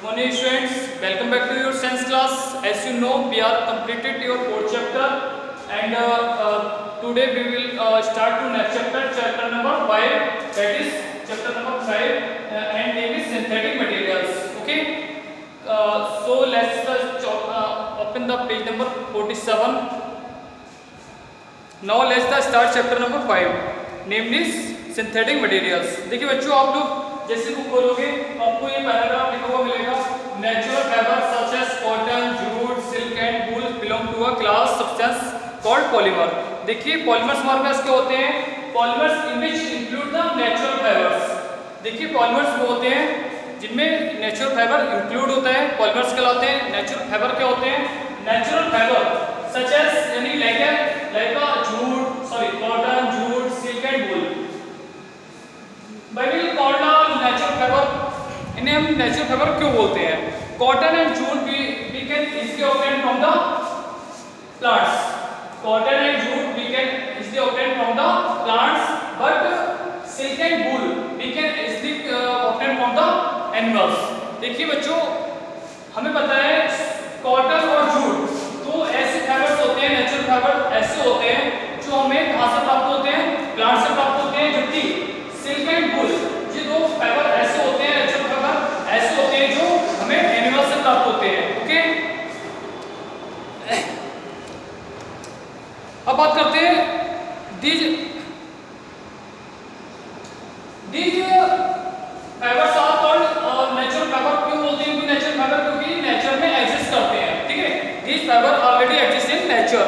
Morning students, welcome back to your science class. As you know, we are completed your fourth chapter, and today we will start to next chapter, chapter number 5. That is chapter number 5, and name is synthetic materials. Okay. So let's open the page number 47. Now let's start chapter number 5. Name is synthetic materials. देखिए बच्चों, आप लोग जैसे book खोलोगे आपको ये paragraph लिखा हुआ मिलेगा। Natural fibre such as cotton, jute, silk and wool belong to a class substance called polymer. देखिए पॉलीमर्स हमारे पास क्या होते हैं? Polymers in which include the natural fibres. देखिए पॉलीमर्स वो होते हैं जिनमें नेचुरल फाइबर इंक्लूड होता है, पॉलीमर्स कहलाते हैं। नेचुरल फाइबर क्या होते हैं? नेचुरल फाइबर सच एज यानी like cotton, jute, silk and wool. By will called natural fibre. इन्हें हम नेचुरल फाइबर क्यों बोलते हैं? Cotton and jute we can easily obtain from the plants. Cotton and jute we can easily obtain from the plants, but silk and wool we can easily obtain from the animals. देखिए बच्चों, हमें पता है cotton और jute तो ऐसे fibres होते हैं, नेचुरल फाइबर ऐसे होते हैं जो हमें कहां से प्राप्त होते हैं? प्लांट से प्राप्त होते हैं। जबकि सिल्क एंड वूल ये दो फाइबर ऐसे होते हैं, नेचुरल फाइबर ऐसे होते हैं जो हमें एनिमल से प्राप्त होते हैं। ओके, अब बात करते हैं these fibres are called natural fibre. क्यों बोलते हैं इनको नेचुरल फाइबर? क्योंकि नेचर में एग्जिस्ट करते हैं। ठीक है, these fibre already exist in nature.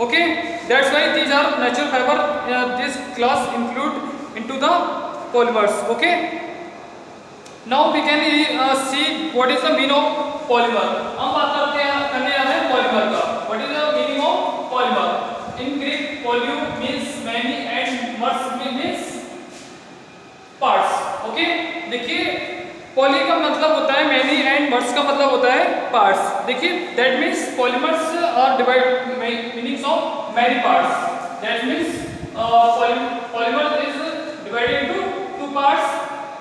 Okay, that's why these are natural fiber. This class include into the polymers. Okay, now we can see what is the meaning of polymer. हम बात करने जा रहे हैं polymer का। What is the meaning of polymer? In Greek, poly means many and mers means parts. Okay, देखिए poly का मतलब होता है मैनी एंड मर्स का मतलब होता है पार्ट्स। देखिए that means polymers are divide meanings of many parts. That means polymer is divided into two parts,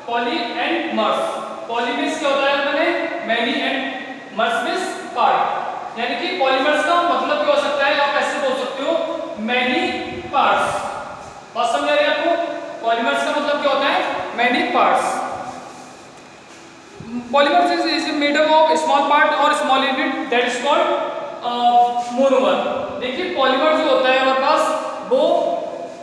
poly and mers. Poly means क्या होता है? मैंने many and mers means part. यानी कि पॉलीमर्स का मतलब क्या हो सकता है? आप ऐसे बोल सकते हो मैनी पार्ट्स। बात समझ आ रही है आपको? पॉलीमर्स का मतलब क्या होता है? Many parts. Polymers is made up of small part or small unit that is called monomer। देखिए पॉलीमर जो होता है हमारे पास वो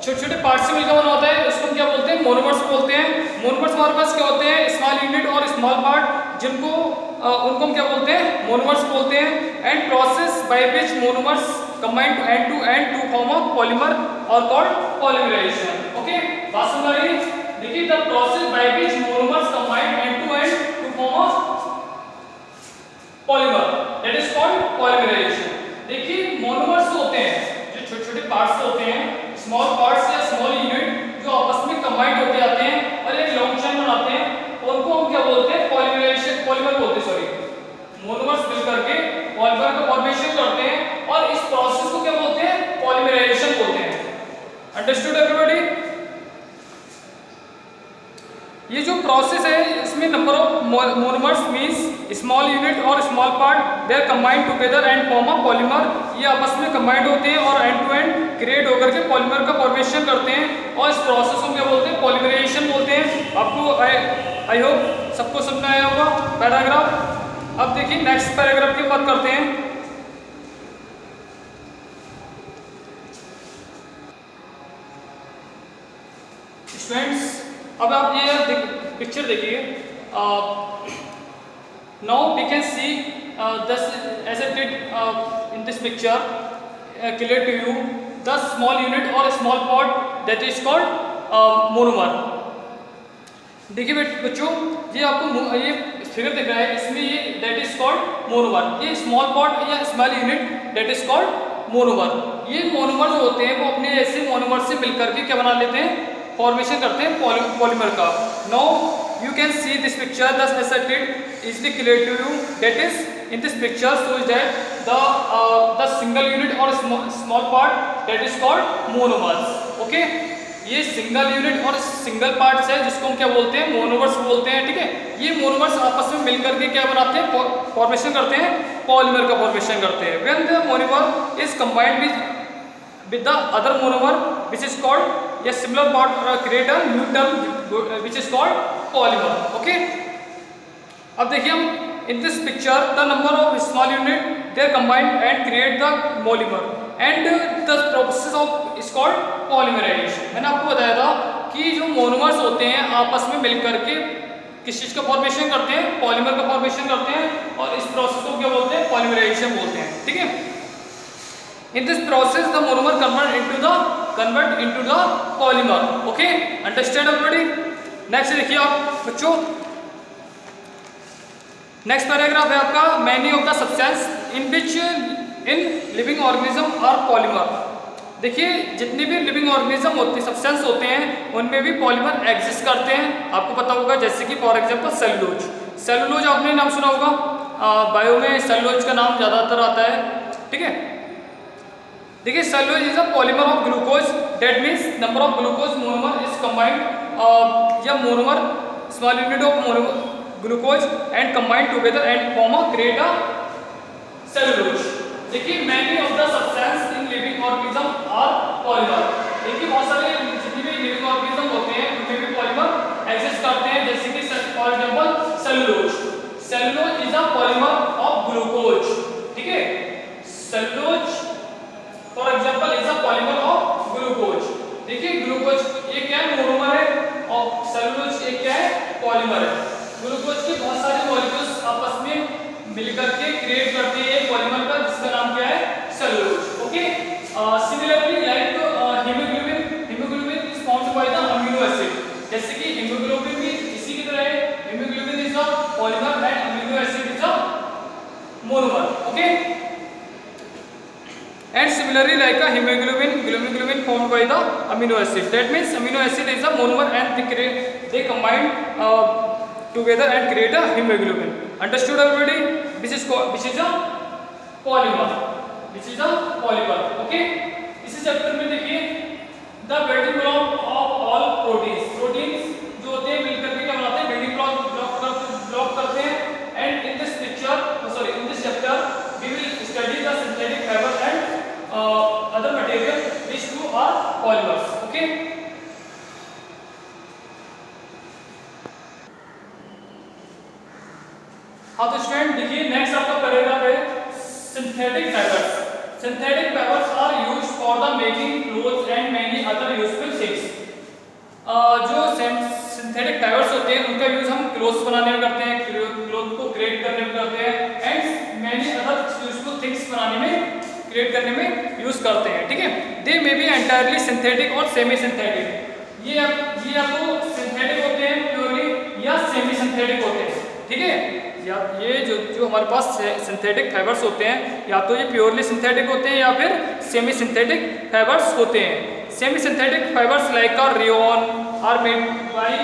छोटे छोटे पार्ट से मिलकर बना होता है, उसको हम क्या बोलते हैं? मोनोमर्स बोलते हैं। मोनोमर्स हमारे पास क्या होते हैं? स्मॉल यूनिट और स्मॉल पार्ट, जिनको उनको हम क्या बोलते हैं? मोनोमर्स बोलते हैं। And process by which monomers combine to and to form a polymer और कॉल्ड पॉलीमराइजेशन। ओके, बात समझ आ रही है? देखिए the process by which monomers combine and to form of polymer that is called polymerization। देखिए मोनोमर्स होते हैं जो छोटे छोटे पार्ट्स होते हैं, स्मॉल पार्ट्स या स्मॉल यूनिट जो आपस में कंबाइंड होते जाते हैं और एक लॉन्ग चेन बनाते हैं, उनको हम क्या बोलते हैं? पॉलीमराइजेशन, पॉलीमर बोलते हैं। सॉरी, मोनोमर्स मिलकर के पॉलीमर का फॉर्मेशन करते हैं और इस प्रोसेस को क्या बोलते हैं? पॉलीमराइजेशन बोलते हैं। Understood everybody? ये जो प्रोसेस है इसमें number of monomers means small unit और small part they are combined together and form a polymer. ये आपस में कंबाइंड होते हैं और एंड टू एंड क्रिएट होकर के पॉलीमर का फॉर्मेशन करते हैं और इस प्रोसेस को क्या बोलते हैं? पॉलीमराइजेशन बोलते हैं। आपको आई होप सबको समझ में आया होगा पैराग्राफ। अब देखिए नेक्स्ट पैराग्राफ की बात करते हैं। स्टूडेंट्स अब आप ये पिक्चर देखिए। Now we can see this as it did in this picture clear to you the small unit और small part that is called monomer. देखिए बच्चों, ये आपको ये फिगर दिख रहा है, इसमें ये दैट इज कॉल्ड मोनोमर। ये स्मॉल पार्ट या small unit that is called monomer. ये मोनोमर जो होते हैं वो अपने ऐसे मोनोमर से मिलकर के क्या बना लेते हैं? फॉर्मेशन करते हैं पॉलीमर का। Now you can see this picture thus as it did easily clear to you that is in this picture shows that the single unit or small part that is called monomers। okay, ये single unit और single parts है जिसको हम क्या बोलते हैं, monomers बोलते हैं। ठीक है, ये मोनोमर्स आपस में मिलकर के क्या बनाते हैं, फॉर्मेशन करते हैं, पॉलीमर का फॉर्मेशन करते हैं। When the monomer is combined with the other monomer which is called a similar part create a new term which is called polymer. Okay, अब देखिए हम in this picture the number of small unit they are combined and create the monomer and the process of is called polymerization. मैंने आपको बताया था कि जो monomers होते हैं आपस में मिलकर के किस चीज का फॉर्मेशन करते हैं, पॉलीमर का फॉर्मेशन करते हैं और इस प्रोसेस को क्या बोलते हैं, पॉलीमराइजेशन बोलते हैं। ठीक है, in this process the monomer convert into the polymer. Okay, understand everybody? next देखिए आप बच्चों, नेक्स्ट पैराग्राफ है आपका many of the substance in which in living organism are polymer. देखिए जितने भी लिविंग ऑर्गेनिज्म होते हैं, सब्सटेंस होते हैं, उनमें भी पॉलीमर एग्जिस्ट करते हैं। आपको पता होगा जैसे कि फॉर एग्जांपल सेलुलोज, सेलुलोज आपने नाम सुना होगा, बायो में सेलुलोज का नाम ज़्यादातर आता है। ठीक है, देखिए cellulose is a polymer of glucose, that means number of glucose monomer is combined, या monomer small unit of glucose and combined together and form a create a cellulose. देखिए many of the substance in living organism are polymer. देखिए बहुत सारे जितने भी living organism होते हैं उनमें भी पॉलीमर एग्जिस्ट करते हैं, जैसे कि for example cellulose, cellulose is a polymer of glucose. ठीक है, cellulose for example is a polymer of glucose. देखिए ग्लूकोज ये क्या है, मोनोमर है, और सेलुलोज ये क्या है, पॉलीमर है। ग्लूकोज के बहुत सारे मॉलिक्यूल्स आपस में मिलकर के क्रिएट करते हैं एक पॉलीमर का जिसका नाम क्या है, cellulose. Okay, similarly like haemoglobin, haemoglobin is formed by the amino acid. जैसे कि हीमोग्लोबिन भी इसी की तरह है, haemoglobin is a polymer and amino acid is a monomer. Okay, and similarly like a hemoglobin formed by the amino acid, that means amino acid is a monomer and they combine together and create a hemoglobin. Understood everybody? Which is a polymer, which is a polymer. Okay, इसी chapter में देखिए the building block of all proteins, proteins जो होते हैं मिलकर के क्या बनाते हैं, building block करते हैं। and in this picture, sorry in this chapter we will study the synthetic fiber and other material which two are polymers. Okay, हाँ तो स्टूडेंट देखिए नेक्स्ट आपका पैराग्राफ है synthetic fibres. Synthetic fibres are used for the making clothes and many other useful things. जो synthetic fibres होते हैं उनका use हम क्लोथ्स बनाने में करते हैं, क्लोथ को क्रिएट करने में करते हैं, and many other useful things बनाने में, क्रिएट करने में यूज करते हैं। ठीक है, दे मे बी एंटायरली सिंथेटिक और सेमी सिंथेटिक। ये आपको सिंथेटिक होते हैं प्योरली या सेमी सिंथेटिक होते हैं। ठीक है, या ये जो हमारे पास सिंथेटिक फाइबर्स होते हैं या तो ये प्योरली सिंथेटिक होते हैं या फिर सेमी सिंथेटिक फाइबर्स होते हैं। Semi synthetic fibres like rayon are made by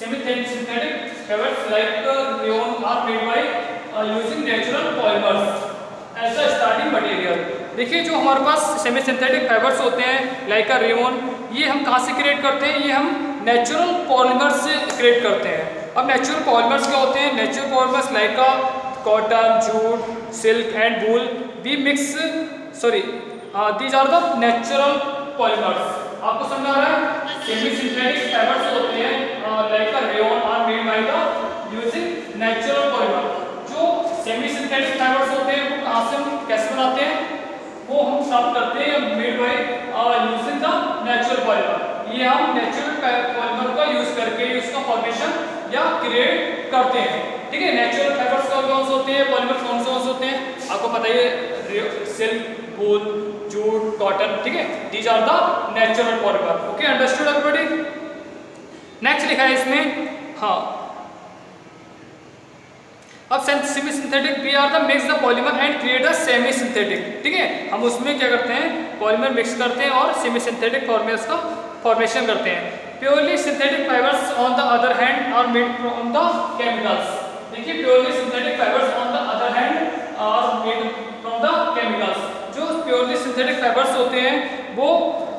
synthetic fibers like rayon are made by using natural polymers as a starting material। देखिए जो हमारे पास सेमी सिंथेटिक फाइबर्स होते हैं लाइक रेयन, ये हम कहाँ से क्रिएट करते हैं, ये हम नेचुरल पॉलीमर्स से क्रिएट करते हैं। अब नेचुरल पॉलीमर्स क्या होते हैं, natural polymers like cotton, jute, silk and wool we mix, sorry these are the natural polymers. आपको समझ आ रहा है, सेमी सिंथेटिक फाइबर्स होते हैं like rayon are made by the using natural polymer. जो सेमी सिंथेटिक फाइबर्स होते हैं वो कहाँ से हम कैसे बनाते हैं, वो हम प्राप्त करते हैं made by using the natural polymer. ये हम नेचुरल पॉलीमर का यूज करके उसका फॉर्मेशन या क्रिएट करते हैं। ठीक है, नेचुरल फाइबर्स कौन से होते हैं, पॉलीमर कौन से होते हैं, आपको पता है सिल्क, वूल, जूट, कॉटन। ठीक है, these are the natural polymer. Okay, understood everybody. Next लिखा है इसमें, हाँ अब semi synthetic we are the mix the polymer and create a semi synthetic. ठीक है, हम उसमें क्या करते हैं, पॉलीमर मिक्स करते हैं और सेमी सिंथेटिक फॉर्मेट्स का फॉर्मेशन करते हैं। Purely synthetic fibres on the other hand are made from the chemicals. देखिए purely synthetic fibres on the other hand are made from the chemicals. जो प्योरली सिंथेटिक फाइबर्स होते हैं वो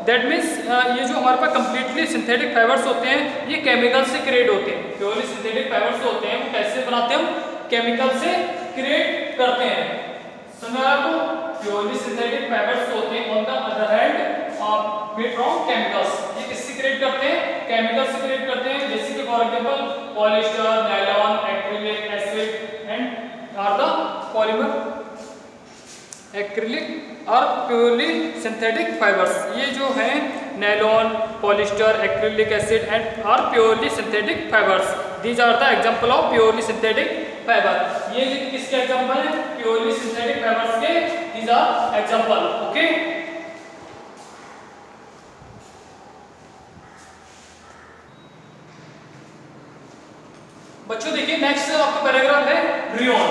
that means ये जो हमारे पास कंप्लीटली सिंथेटिक फाइबर्स होते हैं ये केमिकल से क्रिएट होते हैं। प्योरली सिंथेटिक फाइबर्स होते हैं वो कैसे बनाते हैं, हम केमिकल से क्रिएट करते हैं। समझ आपको, प्योरली सिंथेटिक फाइबर्स होते हैं on the other hand made from chemicals. ये किससे क्रिएट करते हैं, केमिकल से क्रिएट करते हैं। जैसे कि for example polyester, nylon, acrylic acid and are the polymer acrylic और प्योरली सिंथेटिक फाइबर्स। ये जो हैं nylon, polyester, acrylic acid and are purely synthetic fibres. These are the example of purely synthetic fibre. ये किसके example है, purely synthetic fibres के these are example. Okay, बच्चों देखिए नेक्स्ट आपका पैराग्राफ है रियोन।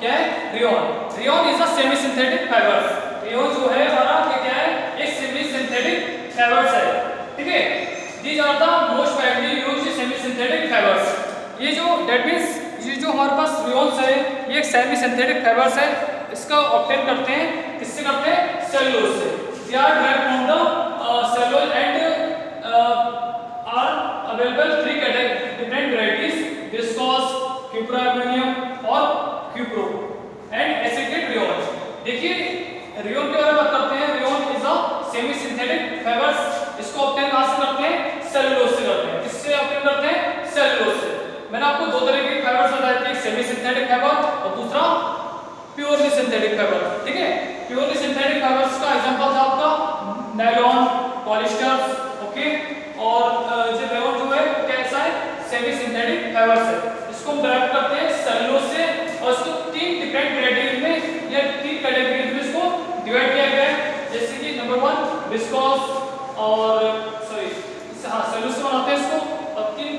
क्या है, rayon. Rayon is a semi synthetic fibre. Rayon जो है हमारा क्या है, एक सेमी सिंथेटिक फाइबर्स है। ठीक है, these are the most widely used semi synthetic fibres. ये जो दैट मींस ये जो हमारे पास रियोन्स है ये एक सेमी सिंथेटिक फाइबर्स है। इसका ऑब्टेन करते हैं, किससे करते हैं, सेलुलोज से। They are derived from the cellulose and are available three different varieties: viscose, cuproammonium और cupro and acetate rayon। देखिए रियोन के बारे में बात करते हैं। Rayon is a semi synthetic fibres. इसको ऑब्टेन कहां से करते हैं, सेलुलोज से करते हैं। किससे ऑब्टेन करते हैं, सेलुलोज से। मैंने आपको दो तरह के फाइबर्स बताए थे, एक सेमी सिंथेटिक फाइबर और दूसरा प्योरली सिंथेटिक फाइबर। ठीक है, प्योरली सिंथेटिक फाइबर्स का एग्जांपल था आपका नायलॉन, पॉलिएस्टर। ओके, और जो रेयोन जो है कैसा है, सेमी सिंथेटिक फाइबर्स है। इसको हम डिराइव करते हैं सेलुलोज से और इसको तीन डिफरेंट कैटेगरीज में या तीन कैटेगरीज में इसको डिवाइड किया गया है। जैसे कि नंबर 1 विस्कोस और सेलुलोज से बनाते हैं इसको, और तीन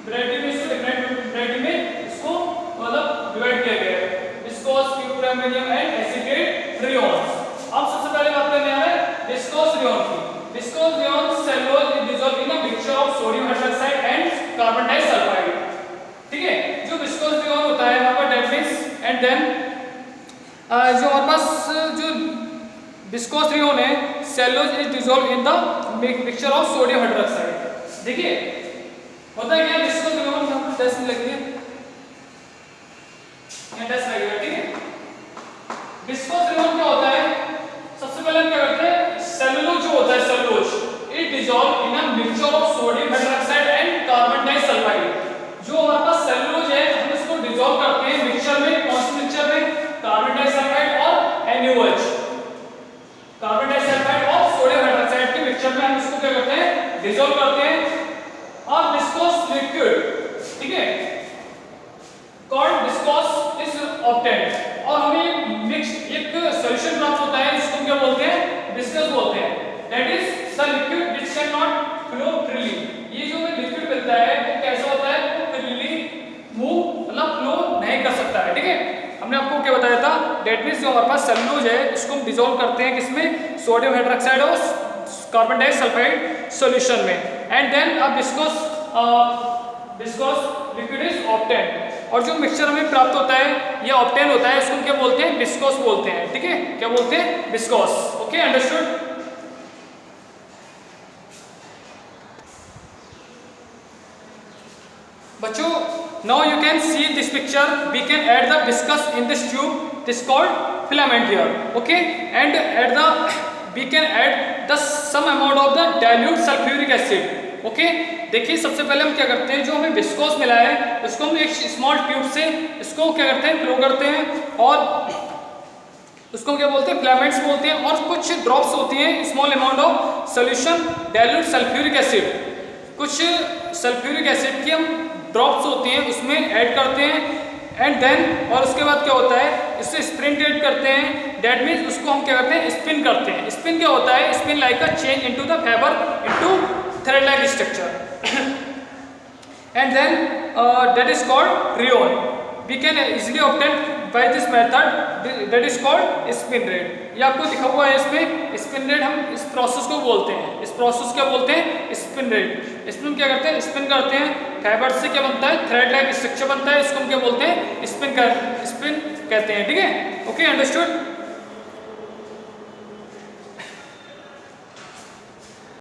वैरायटी में इसको डिफरेंट वैरायटी में इसको मतलब डिवाइड किया गया है, viscose, cuprammonium and acetate rayons. अब सबसे पहले बात करने आ रहे हैं विस्कोस रियोन की। Viscose rayon cellulose is dissolved in a mixture of sodium hydroxide and carbon disulphide. ठीक है, जो विस्कोस रियोन होता है वहां पर दैट मींस एंड देन जो हमारे पास जो विस्कोस रियोन है cellulose is dissolved in the mixture of sodium hydroxide. देखिए होता है क्या, विस्कोस रियोन यहाँ पर टेस्ट लगी है, यहाँ टेस्ट लगेगा। ठीक है, विस्कोस रियोन क्या होता है, सबसे पहले हम क्या करते हैं, सेलुलोज जो होता है cellulose it dissolve in a mixture of sodium hydroxide and carbon disulphide. जो हमारे पास सेलुलोज है हम इसको डिसॉल्व करते हैं मिक्सचर में। कौन से मिक्सचर में, कार्बन डाइसल्फाइड और NaOH। कार्बन डाइसल्फाइड और सोडियम हाइड्रोक्साइड के मिक्सचर में हम इसको क्या करते हैं, डिसॉल्व करते हैं। और विस्कोस लिक्विड, ठीक है, कॉल्ड विस्कोस इज ऑब्टेन्ड। और हमें मिक्स एक सॉल्यूशन प्राप्त होता है जिसको हम क्या बोलते हैं, विस्कस बोलते हैं। That is the liquid which can not flow freely. ये जो लिक्विड मिलता है वो कैसा होता है, वो फ्रीली मूव मतलब फ्लो नहीं कर सकता है। ठीक है, हमने आपको क्या बताया था, दैट मींस जो हमारे पास सेलुलोज है इसको हम डिसॉल्व करते हैं किसमें, सोडियम हाइड्रोक्साइड और कार्बन डाइसल्फाइड सॉल्यूशन में। एंड देन अब विस्कोस लिक्विड इज ऑब्टेन्ड। और जो मिक्सचर हमें प्राप्त होता है ये ऑब्टेन होता है, इसको क्या बोलते हैं, विस्कोस बोलते हैं। ठीक है, क्या बोलते हैं, विस्कोस। Okay, understood. बच्चों now you can see this picture, we can add the viscous in this tube, this called filament here. Okay, and add the we can add the some amount of the dilute sulfuric acid. Okay, देखिए सबसे पहले हम क्या करते हैं, जो हमें viscous मिला है उसको हम एक स्मॉल ट्यूब से इसको क्या करते हैं, फ्लो करते हैं और उसको हम क्या बोलते हैं, फिलामेंट्स बोलते हैं। और कुछ ड्रॉप्स होती हैं small amount of solution dilute sulphuric acid, कुछ सल्फ्यूरिक एसिड की हम ड्रॉप्स होती हैं उसमें ऐड करते हैं। एंड देन और उसके बाद क्या होता है, इससे स्प्रिंटेड करते हैं। दैट मीन्स उसको हम क्या करते हैं, स्पिन करते हैं। स्पिन क्या होता है, spin like a change into the fibre into thread like structure. And then that is called rayon. We can easily obtain by this method, that is called spin rate. ये आपको लिखा हुआ है इसमें, स्पिन रेट हम इस process को बोलते हैं। इस प्रोसेस क्या बोलते हैं, स्पिन रेट। इसमें क्या करते हैं, स्पिन करते हैं। फाइबर से क्या बनता है, थ्रेड लाइक स्ट्रक्चर बनता है, इसको हम क्या बोलते हैं, स्पिन कहते हैं। ठीक है, ओके, अंडरस्टूड।